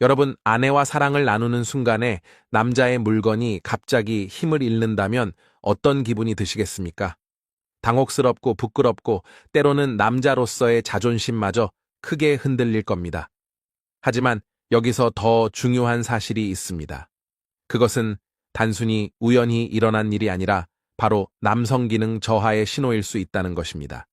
여러분, 아내와 사랑을 나누는 순간에 남자의 물건이 갑자기 힘을 잃는다면 어떤 기분이 드시겠습니까? 당혹스럽고 부끄럽고 때로는 남자로서의 자존심마저 크게 흔들릴 겁니다. 하지만 여기서 더 중요한 사실이 있습니다. 그것은 단순히 우연히 일어난 일이 아니라 바로 남성 기능 저하의 신호일 수 있다는 것입니다.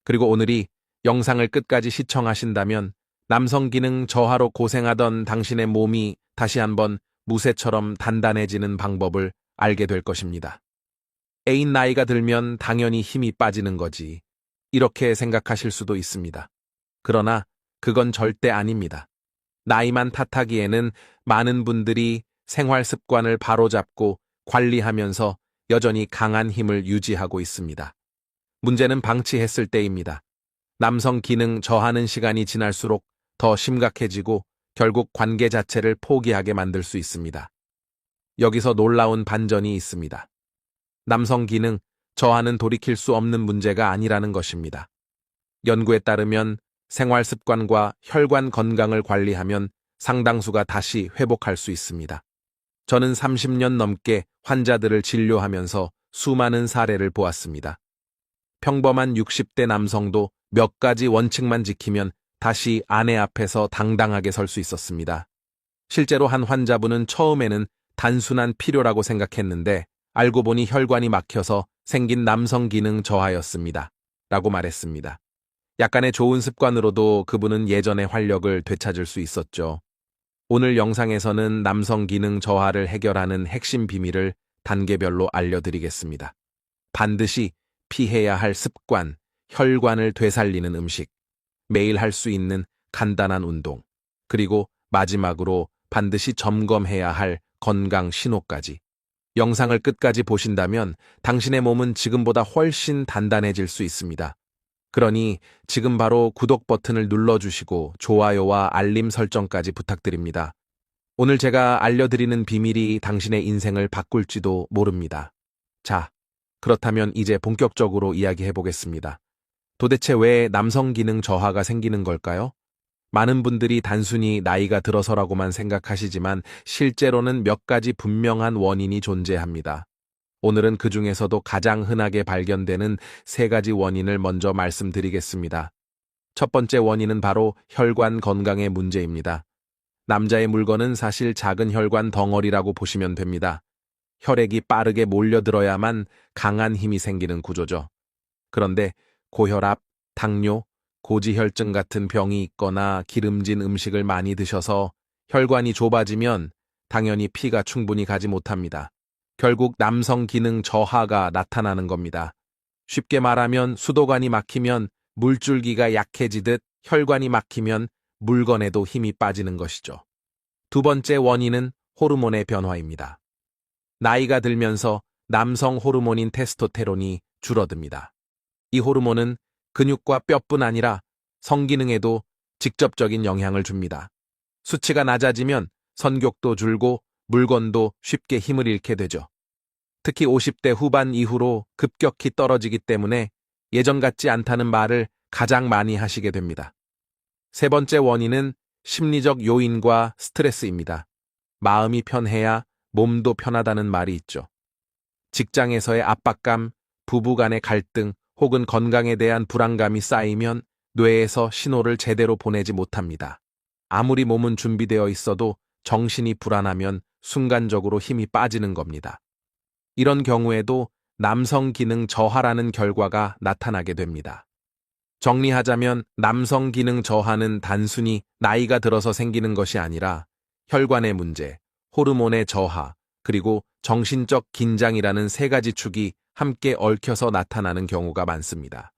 그리고 오늘이 영상을 끝까지 시청하신다면 남성 기능 저하로 고생하던 당신의 몸이 다시 한번 무쇠처럼 단단해지는 방법을 알게 될 것입니다. 애인 나이가 들면 당연히 힘이 빠지는 거지. 이렇게 생각하실 수도 있습니다. 그러나 그건 절대 아닙니다. 나이만 탓하기에는 많은 분들이 생활 습관을 바로잡고 관리하면서 여전히 강한 힘을 유지하고 있습니다. 문제는 방치했을 때입니다. 남성 기능 저하는 시간이 지날수록 더 심각해지고 결국 관계 자체를 포기하게 만들 수 있습니다. 여기서 놀라운 반전이 있습니다. 남성 기능 저하는 돌이킬 수 없는 문제가 아니라는 것입니다. 연구에 따르면 생활 습관과 혈관 건강을 관리하면 상당수가 다시 회복할 수 있습니다. 저는 30년 넘게 환자들을 진료하면서 수많은 사례를 보았습니다. 평범한 60대 남성도 몇 가지 원칙만 지키면 다시 아내 앞에서 당당하게 설 수 있었습니다. 실제로 한 환자분은 처음에는 단순한 필요라고 생각했는데 알고 보니 혈관이 막혀서 생긴 남성 기능 저하였습니다. 라고 말했습니다. 약간의 좋은 습관으로도 그분은 예전의 활력을 되찾을 수 있었죠. 오늘 영상에서는 남성 기능 저하를 해결하는 핵심 비밀을 단계별로 알려드리겠습니다. 반드시 피해야 할 습관, 혈관을 되살리는 음식, 매일 할 수 있는 간단한 운동, 그리고 마지막으로 반드시 점검해야 할 건강 신호까지. 영상을 끝까지 보신다면 당신의 몸은 지금보다 훨씬 단단해질 수 있습니다. 그러니 지금 바로 구독 버튼을 눌러주시고 좋아요와 알림 설정까지 부탁드립니다. 오늘 제가 알려드리는 비밀이 당신의 인생을 바꿀지도 모릅니다. 자, 그렇다면 이제 본격적으로 이야기해보겠습니다. 도대체 왜 남성 기능 저하가 생기는 걸까요? 많은 분들이 단순히 나이가 들어서라고만 생각하시지만 실제로는 몇 가지 분명한 원인이 존재합니다. 오늘은 그 중에서도 가장 흔하게 발견되는 3가지 원인을 먼저 말씀드리겠습니다. 첫 번째 원인은 바로 혈관 건강의 문제입니다. 남자의 물건은 사실 작은 혈관 덩어리라고 보시면 됩니다. 혈액이 빠르게 몰려들어야만 강한 힘이 생기는 구조죠. 그런데 고혈압, 당뇨, 고지혈증 같은 병이 있거나 기름진 음식을 많이 드셔서 혈관이 좁아지면 당연히 피가 충분히 가지 못합니다. 결국 남성 기능 저하가 나타나는 겁니다. 쉽게 말하면 수도관이 막히면 물줄기가 약해지듯 혈관이 막히면 물건에도 힘이 빠지는 것이죠. 두 번째 원인은 호르몬의 변화입니다. 나이가 들면서 남성 호르몬인 테스토테론이 줄어듭니다. 이 호르몬은 근육과 뼈뿐 아니라 성기능에도 직접적인 영향을 줍니다. 수치가 낮아지면 선격도 줄고 물건도 쉽게 힘을 잃게 되죠. 특히 50대 후반 이후로 급격히 떨어지기 때문에 예전 같지 않다는 말을 가장 많이 하시게 됩니다. 세 번째 원인은 심리적 요인과 스트레스입니다. 마음이 편해야 몸도 편하다는 말이 있죠. 직장에서의 압박감, 부부 간의 갈등, 혹은 건강에 대한 불안감이 쌓이면 뇌에서 신호를 제대로 보내지 못합니다. 아무리 몸은 준비되어 있어도 정신이 불안하면 순간적으로 힘이 빠지는 겁니다. 이런 경우에도 남성 기능 저하라는 결과가 나타나게 됩니다. 정리하자면 남성 기능 저하는 단순히 나이가 들어서 생기는 것이 아니라 혈관의 문제, 호르몬의 저하, 그리고 정신적 긴장이라는 3가지 축이 함께 얽혀서 나타나는 경우가 많습니다.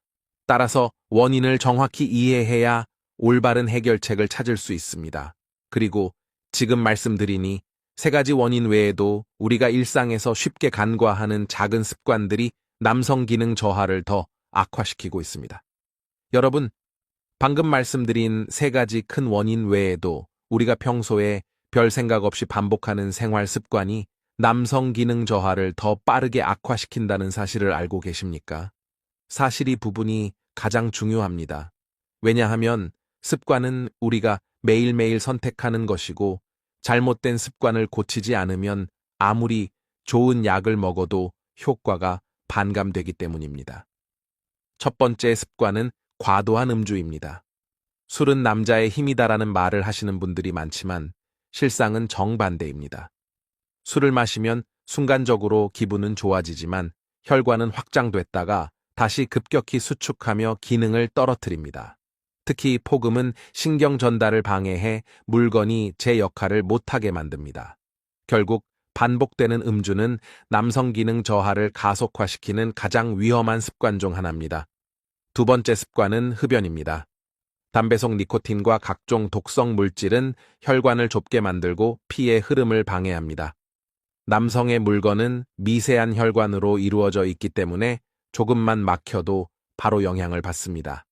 따라서 원인을 정확히 이해해야 올바른 해결책을 찾을 수 있습니다. 그리고 지금 말씀드리니 3가지 원인 외에도 우리가 일상에서 쉽게 간과하는 작은 습관들이 남성 기능 저하를 더 악화시키고 있습니다. 여러분, 방금 말씀드린 3가지 큰 원인 외에도 우리가 평소에 별 생각 없이 반복하는 생활 습관이 남성 기능 저하를 더 빠르게 악화시킨다는 사실을 알고 계십니까? 사실 이 부분이 가장 중요합니다. 왜냐하면 습관은 우리가 매일매일 선택하는 것이고 잘못된 습관을 고치지 않으면 아무리 좋은 약을 먹어도 효과가 반감되기 때문입니다. 첫 번째 습관은 과도한 음주입니다. 술은 남자의 힘이다라는 말을 하시는 분들이 많지만 실상은 정반대입니다. 술을 마시면 순간적으로 기분은 좋아지지만 혈관은 확장됐다가 다시 급격히 수축하며 기능을 떨어뜨립니다. 특히 폭음은 신경 전달을 방해해 물건이 제 역할을 못하게 만듭니다. 결국 반복되는 음주는 남성 기능 저하를 가속화시키는 가장 위험한 습관 중 하나입니다. 두 번째 습관은 흡연입니다. 담배 속 니코틴과 각종 독성 물질은 혈관을 좁게 만들고 피의 흐름을 방해합니다. 남성의 물건은 미세한 혈관으로 이루어져 있기 때문에 조금만 막혀도 바로 영향을 받습니다.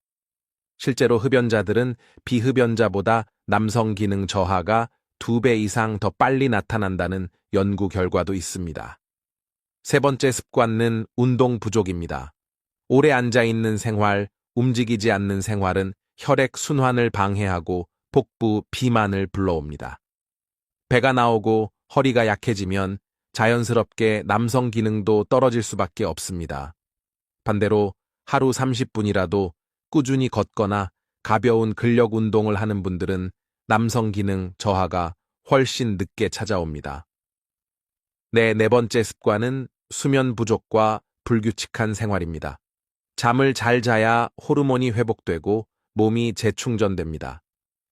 실제로 흡연자들은 비흡연자보다 남성 기능 저하가 2배 이상 더 빨리 나타난다는 연구 결과도 있습니다. 세 번째 습관은 운동 부족입니다. 오래 앉아있는 생활, 움직이지 않는 생활은 혈액 순환을 방해하고 복부 비만을 불러옵니다. 배가 나오고 허리가 약해지면 자연스럽게 남성 기능도 떨어질 수밖에 없습니다. 반대로 하루 30분이라도 꾸준히 걷거나 가벼운 근력 운동을 하는 분들은 남성 기능 저하가 훨씬 늦게 찾아옵니다. 네 번째 습관은 수면 부족과 불규칙한 생활입니다. 잠을 잘 자야 호르몬이 회복되고 몸이 재충전됩니다.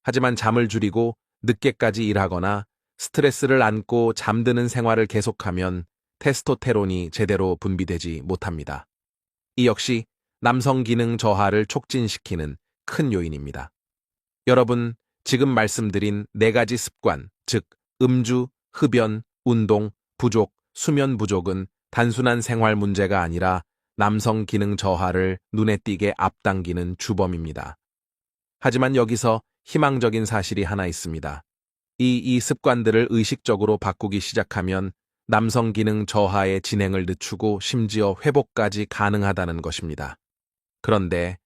하지만 잠을 줄이고 늦게까지 일하거나 스트레스를 안고 잠드는 생활을 계속하면 테스토테론이 제대로 분비되지 못합니다. 이 역시 남성 기능 저하를 촉진시키는 큰 요인입니다. 여러분, 지금 말씀드린 4가지 습관, 즉 음주, 흡연, 운동, 부족, 수면 부족은 단순한 생활 문제가 아니라 남성 기능 저하를 눈에 띄게 앞당기는 주범입니다. 하지만 여기서 희망적인 사실이 하나 있습니다. 이 습관들을 의식적으로 바꾸기 시작하면 남성 기능 저하의 진행을 늦추고 심지어 회복까지 가능하다는 것입니다. 그런데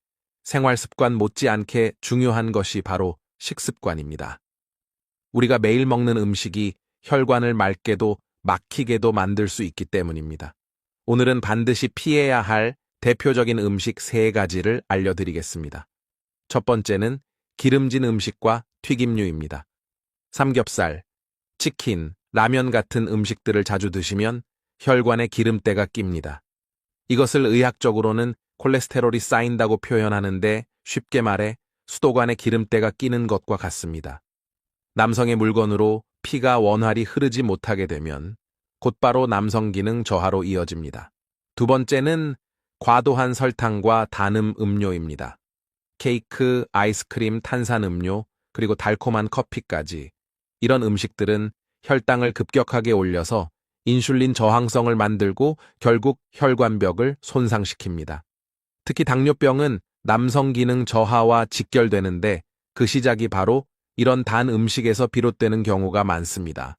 생활 습관 못지않게 중요한 것이 바로 식습관입니다. 우리가 매일 먹는 음식이 혈관을 맑게도 막히게도 만들 수 있기 때문입니다. 오늘은 반드시 피해야 할 대표적인 음식 3가지를 알려드리겠습니다. 첫 번째는 기름진 음식과 튀김류입니다. 삼겹살, 치킨, 라면 같은 음식들을 자주 드시면 혈관에 기름때가 낍니다. 이것을 의학적으로는 콜레스테롤이 쌓인다고 표현하는데 쉽게 말해 수도관에 기름때가 끼는 것과 같습니다. 남성의 물건으로 피가 원활히 흐르지 못하게 되면 곧바로 남성 기능 저하로 이어집니다. 두 번째는 과도한 설탕과 단음 음료입니다. 케이크, 아이스크림, 탄산음료, 그리고 달콤한 커피까지 이런 음식들은 혈당을 급격하게 올려서 인슐린 저항성을 만들고 결국 혈관벽을 손상시킵니다. 특히 당뇨병은 남성 기능 저하와 직결되는데 그 시작이 바로 이런 단 음식에서 비롯되는 경우가 많습니다.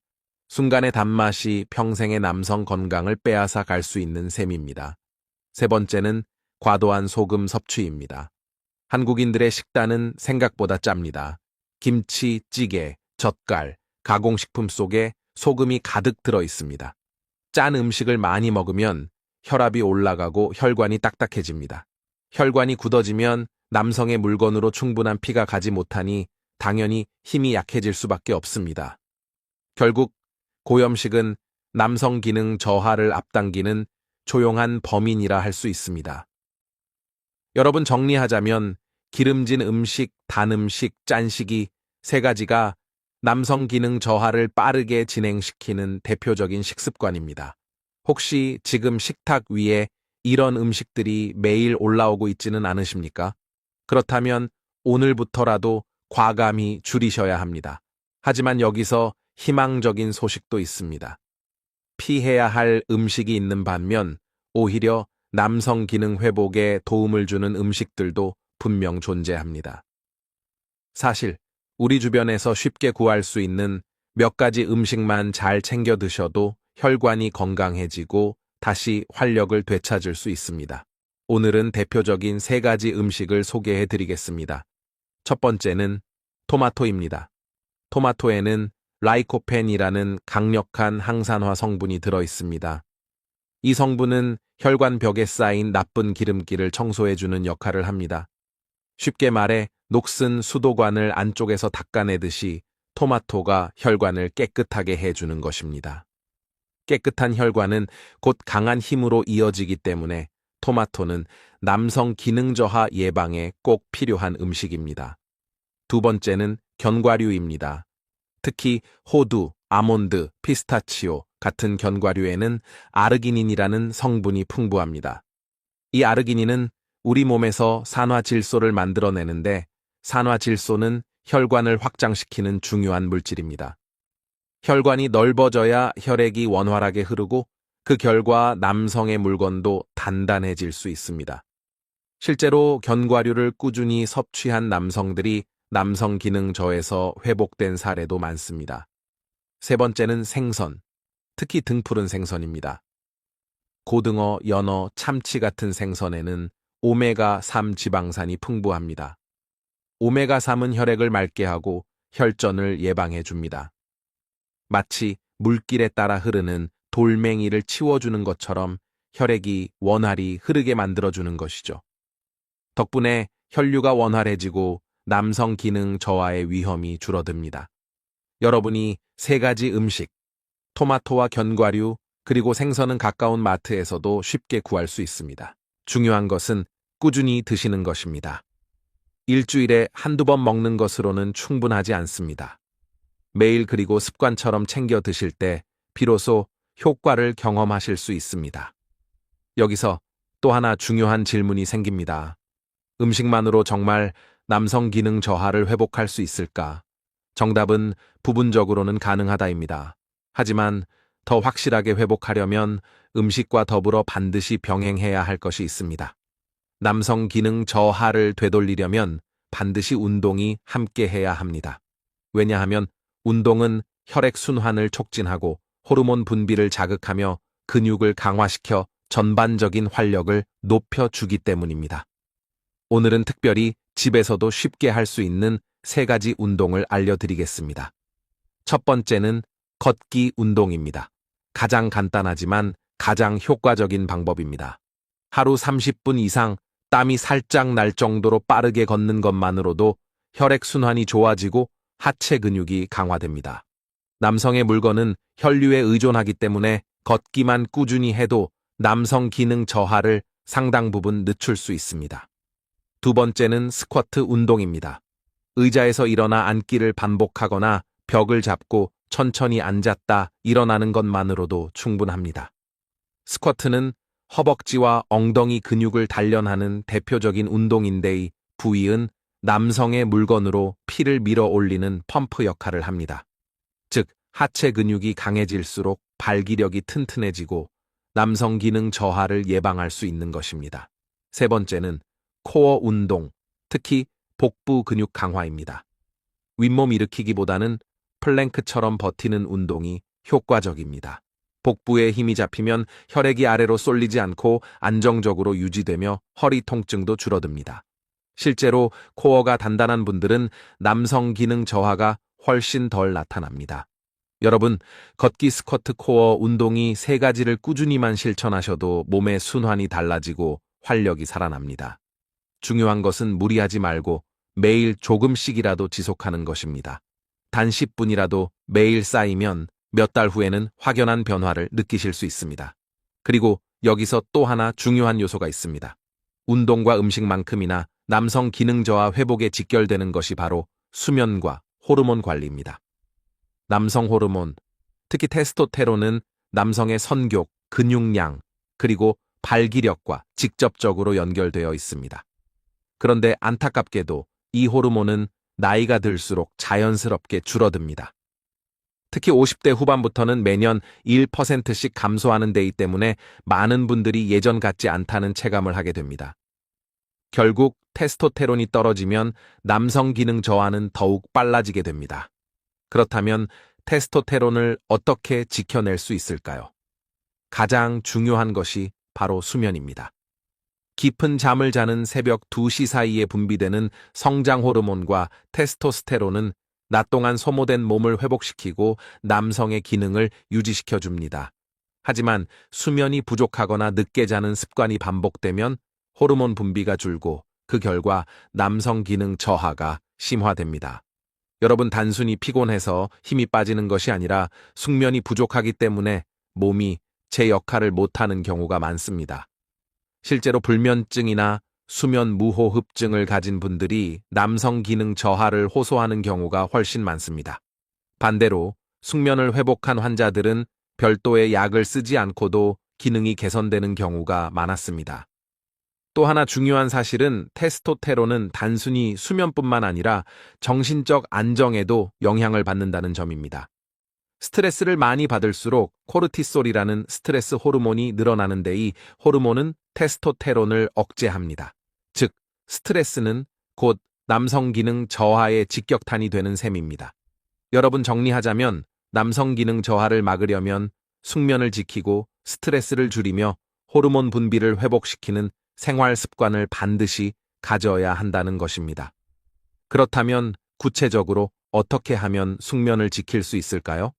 순간의 단맛이 평생의 남성 건강을 빼앗아 갈 수 있는 셈입니다. 세 번째는 과도한 소금 섭취입니다. 한국인들의 식단은 생각보다 짭니다. 김치, 찌개, 젓갈, 가공식품 속에 소금이 가득 들어 있습니다. 짠 음식을 많이 먹으면 혈압이 올라가고 혈관이 딱딱해집니다. 혈관이 굳어지면 남성의 물건으로 충분한 피가 가지 못하니 당연히 힘이 약해질 수밖에 없습니다. 결국 고염식은 남성 기능 저하를 앞당기는 조용한 범인이라 할 수 있습니다. 여러분, 정리하자면 기름진 음식, 단 음식, 짠식이 3가지가 남성 기능 저하를 빠르게 진행시키는 대표적인 식습관입니다. 혹시 지금 식탁 위에 이런 음식들이 매일 올라오고 있지는 않으십니까? 그렇다면 오늘부터라도 과감히 줄이셔야 합니다. 하지만 여기서 희망적인 소식도 있습니다. 피해야 할 음식이 있는 반면 오히려 남성 기능 회복에 도움을 주는 음식들도 분명 존재합니다. 사실 우리 주변에서 쉽게 구할 수 있는 몇 가지 음식만 잘 챙겨 드셔도 혈관이 건강해지고 다시 활력을 되찾을 수 있습니다. 오늘은 대표적인 3가지 음식을 소개해 드리겠습니다. 첫 번째는 토마토입니다. 토마토에는 라이코펜이라는 강력한 항산화 성분이 들어 있습니다. 이 성분은 혈관 벽에 쌓인 나쁜 기름기를 청소해주는 역할을 합니다. 쉽게 말해 녹슨 수도관을 안쪽에서 닦아내듯이 토마토가 혈관을 깨끗하게 해주는 것입니다. 깨끗한 혈관은 곧 강한 힘으로 이어지기 때문에 토마토는 남성 기능 저하 예방에 꼭 필요한 음식입니다. 두 번째는 견과류입니다. 특히 호두, 아몬드, 피스타치오 같은 견과류에는 아르기닌이라는 성분이 풍부합니다. 이 아르기닌은 우리 몸에서 산화질소를 만들어내는데 산화질소는 혈관을 확장시키는 중요한 물질입니다. 혈관이 넓어져야 혈액이 원활하게 흐르고 그 결과 남성의 물건도 단단해질 수 있습니다. 실제로 견과류를 꾸준히 섭취한 남성들이 남성 기능 저에서 회복된 사례도 많습니다. 세 번째는 생선, 특히 등푸른 생선입니다. 고등어, 연어, 참치 같은 생선에는 오메가3 지방산이 풍부합니다. 오메가3은 혈액을 맑게 하고 혈전을 예방해 줍니다. 마치 물길에 따라 흐르는 돌멩이를 치워주는 것처럼 혈액이 원활히 흐르게 만들어주는 것이죠. 덕분에 혈류가 원활해지고 남성 기능 저하의 위험이 줄어듭니다. 여러분이 세 가지 음식, 토마토와 견과류, 그리고 생선은 가까운 마트에서도 쉽게 구할 수 있습니다. 중요한 것은 꾸준히 드시는 것입니다. 일주일에 한두 번 먹는 것으로는 충분하지 않습니다. 매일 그리고 습관처럼 챙겨 드실 때 비로소 효과를 경험하실 수 있습니다. 여기서 또 하나 중요한 질문이 생깁니다. 음식만으로 정말 남성 기능 저하를 회복할 수 있을까? 정답은 부분적으로는 가능하다입니다. 하지만 더 확실하게 회복하려면 음식과 더불어 반드시 병행해야 할 것이 있습니다. 남성 기능 저하를 되돌리려면 반드시 운동이 함께 해야 합니다. 왜냐하면 운동은 혈액 순환을 촉진하고 호르몬 분비를 자극하며 근육을 강화시켜 전반적인 활력을 높여주기 때문입니다. 오늘은 특별히 집에서도 쉽게 할 수 있는 세 가지 운동을 알려드리겠습니다. 첫 번째는 걷기 운동입니다. 가장 간단하지만 가장 효과적인 방법입니다. 하루 30분 이상 땀이 살짝 날 정도로 빠르게 걷는 것만으로도 혈액순환이 좋아지고 하체 근육이 강화됩니다. 남성의 물건은 혈류에 의존하기 때문에 걷기만 꾸준히 해도 남성 기능 저하를 상당 부분 늦출 수 있습니다. 두 번째는 스쿼트 운동입니다. 의자에서 일어나 앉기를 반복하거나 벽을 잡고 천천히 앉았다 일어나는 것만으로도 충분합니다. 스쿼트는 허벅지와 엉덩이 근육을 단련하는 대표적인 운동인데 이 부위은 남성의 물건으로 피를 밀어 올리는 펌프 역할을 합니다. 즉, 하체 근육이 강해질수록 발기력이 튼튼해지고 남성 기능 저하를 예방할 수 있는 것입니다. 세 번째는 코어 운동, 특히 복부 근육 강화입니다. 윗몸 일으키기보다는 플랭크처럼 버티는 운동이 효과적입니다. 복부에 힘이 잡히면 혈액이 아래로 쏠리지 않고 안정적으로 유지되며 허리 통증도 줄어듭니다. 실제로 코어가 단단한 분들은 남성 기능 저하가 훨씬 덜 나타납니다. 여러분, 걷기 스쿼트 코어 운동이 세 가지를 꾸준히만 실천하셔도 몸의 순환이 달라지고 활력이 살아납니다. 중요한 것은 무리하지 말고 매일 조금씩이라도 지속하는 것입니다. 단 10분이라도 매일 쌓이면 몇 달 후에는 확연한 변화를 느끼실 수 있습니다. 그리고 여기서 또 하나 중요한 요소가 있습니다. 운동과 음식만큼이나 남성 기능 저하 회복에 직결되는 것이 바로 수면과 호르몬 관리입니다. 남성 호르몬, 특히 테스토테론은 남성의 선교, 근육량, 그리고 발기력과 직접적으로 연결되어 있습니다. 그런데 안타깝게도 이 호르몬은 나이가 들수록 자연스럽게 줄어듭니다. 특히 50대 후반부터는 매년 1%씩 감소하는 데이 때문에 많은 분들이 예전 같지 않다는 체감을 하게 됩니다. 결국 테스토테론이 떨어지면 남성 기능 저하는 더욱 빨라지게 됩니다. 그렇다면 테스토테론을 어떻게 지켜낼 수 있을까요? 가장 중요한 것이 바로 수면입니다. 깊은 잠을 자는 새벽 2시 사이에 분비되는 성장 호르몬과 테스토스테론은 낮 동안 소모된 몸을 회복시키고 남성의 기능을 유지시켜 줍니다. 하지만 수면이 부족하거나 늦게 자는 습관이 반복되면 호르몬 분비가 줄고 그 결과 남성 기능 저하가 심화됩니다. 여러분, 단순히 피곤해서 힘이 빠지는 것이 아니라 숙면이 부족하기 때문에 몸이 제 역할을 못하는 경우가 많습니다. 실제로 불면증이나 수면 무호흡증을 가진 분들이 남성 기능 저하를 호소하는 경우가 훨씬 많습니다. 반대로 숙면을 회복한 환자들은 별도의 약을 쓰지 않고도 기능이 개선되는 경우가 많았습니다. 또 하나 중요한 사실은 테스토테론은 단순히 수면뿐만 아니라 정신적 안정에도 영향을 받는다는 점입니다. 스트레스를 많이 받을수록 코르티솔이라는 스트레스 호르몬이 늘어나는데 이 호르몬은 테스토테론을 억제합니다. 즉, 스트레스는 곧 남성 기능 저하의 직격탄이 되는 셈입니다. 여러분, 정리하자면 남성 기능 저하를 막으려면 숙면을 지키고 스트레스를 줄이며 호르몬 분비를 회복시키는 생활 습관을 반드시 가져야 한다는 것입니다. 그렇다면 구체적으로 어떻게 하면 숙면을 지킬 수 있을까요?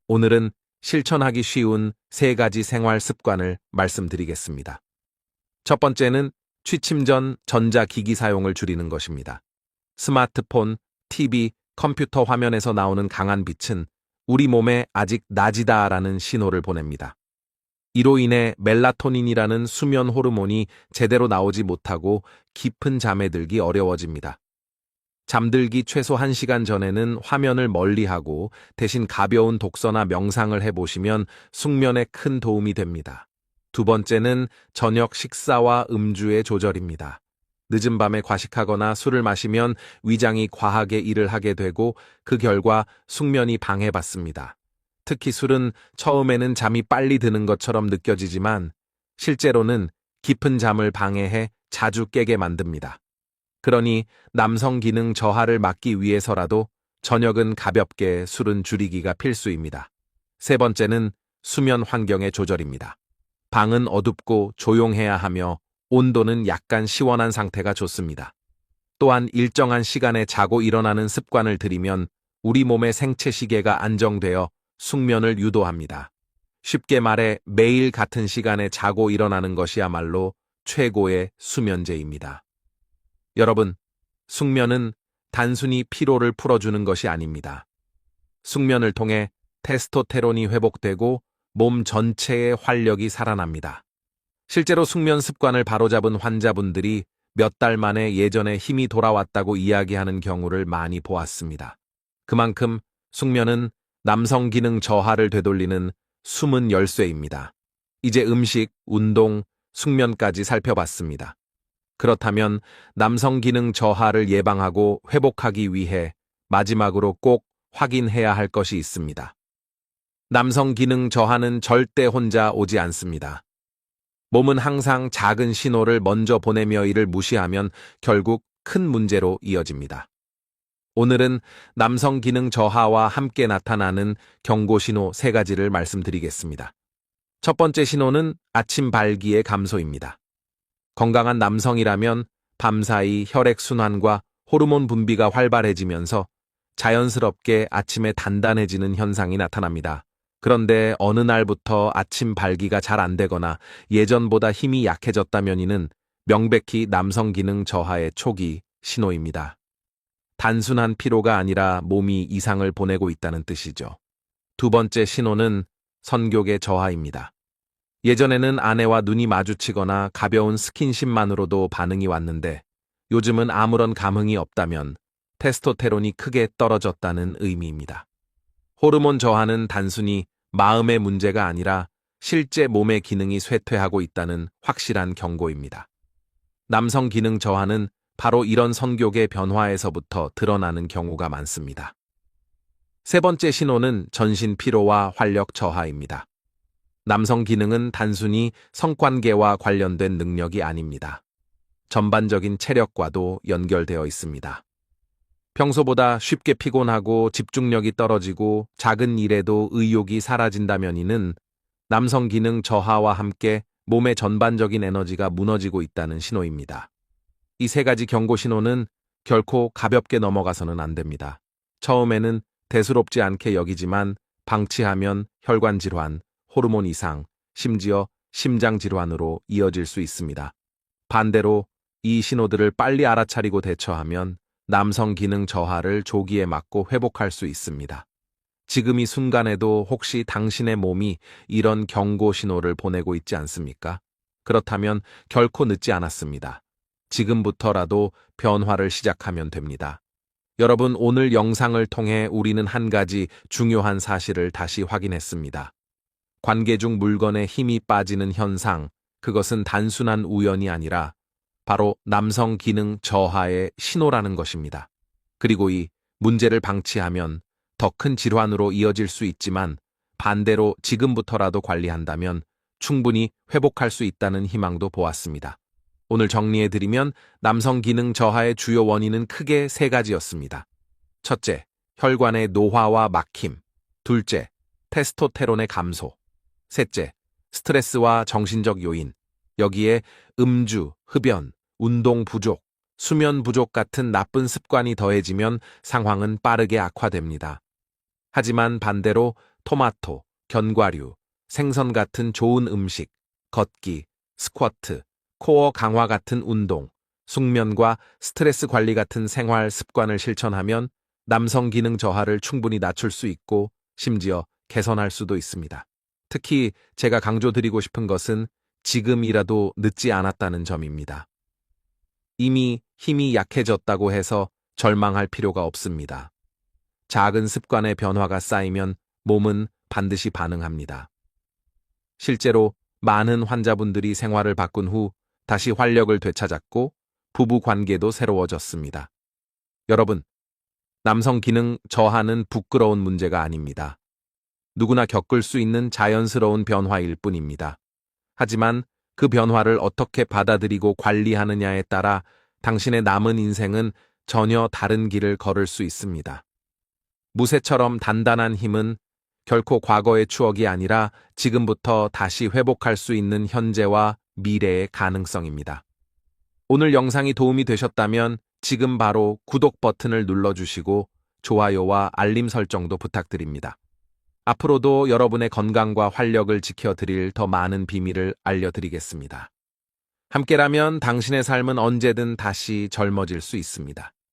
오늘은 실천하기 쉬운 3가지 생활 습관을 말씀드리겠습니다. 첫 번째는 취침 전 전자기기 사용을 줄이는 것입니다. 스마트폰, TV, 컴퓨터 화면에서 나오는 강한 빛은 우리 몸에 아직 낮이다라는 신호를 보냅니다. 이로 인해 멜라토닌이라는 수면 호르몬이 제대로 나오지 못하고 깊은 잠에 들기 어려워집니다. 잠들기 최소 1시간 전에는 화면을 멀리하고 대신 가벼운 독서나 명상을 해보시면 숙면에 큰 도움이 됩니다. 두 번째는 저녁 식사와 음주의 조절입니다. 늦은 밤에 과식하거나 술을 마시면 위장이 과하게 일을 하게 되고 그 결과 숙면이 방해받습니다. 특히 술은 처음에는 잠이 빨리 드는 것처럼 느껴지지만 실제로는 깊은 잠을 방해해 자주 깨게 만듭니다. 그러니 남성 기능 저하를 막기 위해서라도 저녁은 가볍게, 술은 줄이기가 필수입니다. 세 번째는 수면 환경의 조절입니다. 방은 어둡고 조용해야 하며 온도는 약간 시원한 상태가 좋습니다. 또한 일정한 시간에 자고 일어나는 습관을 들이면 우리 몸의 생체 시계가 안정되어 숙면을 유도합니다. 쉽게 말해 매일 같은 시간에 자고 일어나는 것이야말로 최고의 수면제입니다. 여러분, 숙면은 단순히 피로를 풀어주는 것이 아닙니다. 숙면을 통해 테스토테론이 회복되고 몸 전체의 활력이 살아납니다. 실제로 숙면 습관을 바로잡은 환자분들이 몇 달 만에 예전에 힘이 돌아왔다고 이야기하는 경우를 많이 보았습니다. 그만큼 숙면은 남성 기능 저하를 되돌리는 숨은 열쇠입니다. 이제 음식, 운동, 숙면까지 살펴봤습니다. 그렇다면 남성 기능 저하를 예방하고 회복하기 위해 마지막으로 꼭 확인해야 할 것이 있습니다. 남성 기능 저하는 절대 혼자 오지 않습니다. 몸은 항상 작은 신호를 먼저 보내며 이를 무시하면 결국 큰 문제로 이어집니다. 오늘은 남성 기능 저하와 함께 나타나는 경고 신호 3가지를 말씀드리겠습니다. 첫 번째 신호는 아침 발기의 감소입니다. 건강한 남성이라면 밤사이 혈액순환과 호르몬 분비가 활발해지면서 자연스럽게 아침에 단단해지는 현상이 나타납니다. 그런데 어느 날부터 아침 발기가 잘 안 되거나 예전보다 힘이 약해졌다면 이는 명백히 남성 기능 저하의 초기 신호입니다. 단순한 피로가 아니라 몸이 이상을 보내고 있다는 뜻이죠. 두 번째 신호는 선욕의 저하입니다. 예전에는 아내와 눈이 마주치거나 가벼운 스킨십만으로도 반응이 왔는데 요즘은 아무런 감흥이 없다면 테스토테론이 크게 떨어졌다는 의미입니다. 호르몬 저하는 단순히 마음의 문제가 아니라 실제 몸의 기능이 쇠퇴하고 있다는 확실한 경고입니다. 남성 기능 저하는 바로 이런 성욕의 변화에서부터 드러나는 경우가 많습니다. 세 번째 신호는 전신 피로와 활력 저하입니다. 남성 기능은 단순히 성관계와 관련된 능력이 아닙니다. 전반적인 체력과도 연결되어 있습니다. 평소보다 쉽게 피곤하고 집중력이 떨어지고 작은 일에도 의욕이 사라진다면 이는 남성 기능 저하와 함께 몸의 전반적인 에너지가 무너지고 있다는 신호입니다. 이 3가지 경고 신호는 결코 가볍게 넘어가서는 안 됩니다. 처음에는 대수롭지 않게 여기지만 방치하면 혈관 질환, 호르몬 이상, 심지어 심장 질환으로 이어질 수 있습니다. 반대로 이 신호들을 빨리 알아차리고 대처하면 남성 기능 저하를 조기에 막고 회복할 수 있습니다. 지금 이 순간에도 혹시 당신의 몸이 이런 경고 신호를 보내고 있지 않습니까? 그렇다면 결코 늦지 않았습니다. 지금부터라도 변화를 시작하면 됩니다. 여러분, 오늘 영상을 통해 우리는 한 가지 중요한 사실을 다시 확인했습니다. 관계 중 물건에 힘이 빠지는 현상, 그것은 단순한 우연이 아니라 바로 남성 기능 저하의 신호라는 것입니다. 그리고 이 문제를 방치하면 더 큰 질환으로 이어질 수 있지만 반대로 지금부터라도 관리한다면 충분히 회복할 수 있다는 희망도 보았습니다. 오늘 정리해드리면 남성 기능 저하의 주요 원인은 크게 세 가지였습니다. 첫째, 혈관의 노화와 막힘. 둘째, 테스토테론의 감소. 셋째, 스트레스와 정신적 요인. 여기에 음주, 흡연, 운동 부족, 수면 부족 같은 나쁜 습관이 더해지면 상황은 빠르게 악화됩니다. 하지만 반대로 토마토, 견과류, 생선 같은 좋은 음식, 걷기, 스쿼트, 코어 강화 같은 운동, 숙면과 스트레스 관리 같은 생활 습관을 실천하면 남성 기능 저하를 충분히 낮출 수 있고 심지어 개선할 수도 있습니다. 특히 제가 강조드리고 싶은 것은 지금이라도 늦지 않았다는 점입니다. 이미 힘이 약해졌다고 해서 절망할 필요가 없습니다. 작은 습관의 변화가 쌓이면 몸은 반드시 반응합니다. 실제로 많은 환자분들이 생활을 바꾼 후 다시 활력을 되찾았고 부부 관계도 새로워졌습니다. 여러분, 남성 기능 저하는 부끄러운 문제가 아닙니다. 누구나 겪을 수 있는 자연스러운 변화일 뿐입니다. 하지만 그 변화를 어떻게 받아들이고 관리하느냐에 따라 당신의 남은 인생은 전혀 다른 길을 걸을 수 있습니다. 무쇠처럼 단단한 힘은 결코 과거의 추억이 아니라 지금부터 다시 회복할 수 있는 현재와 미래의 가능성입니다. 오늘 영상이 도움이 되셨다면 지금 바로 구독 버튼을 눌러주시고 좋아요와 알림 설정도 부탁드립니다. 앞으로도 여러분의 건강과 활력을 지켜드릴 더 많은 비밀을 알려드리겠습니다. 함께라면 당신의 삶은 언제든 다시 젊어질 수 있습니다.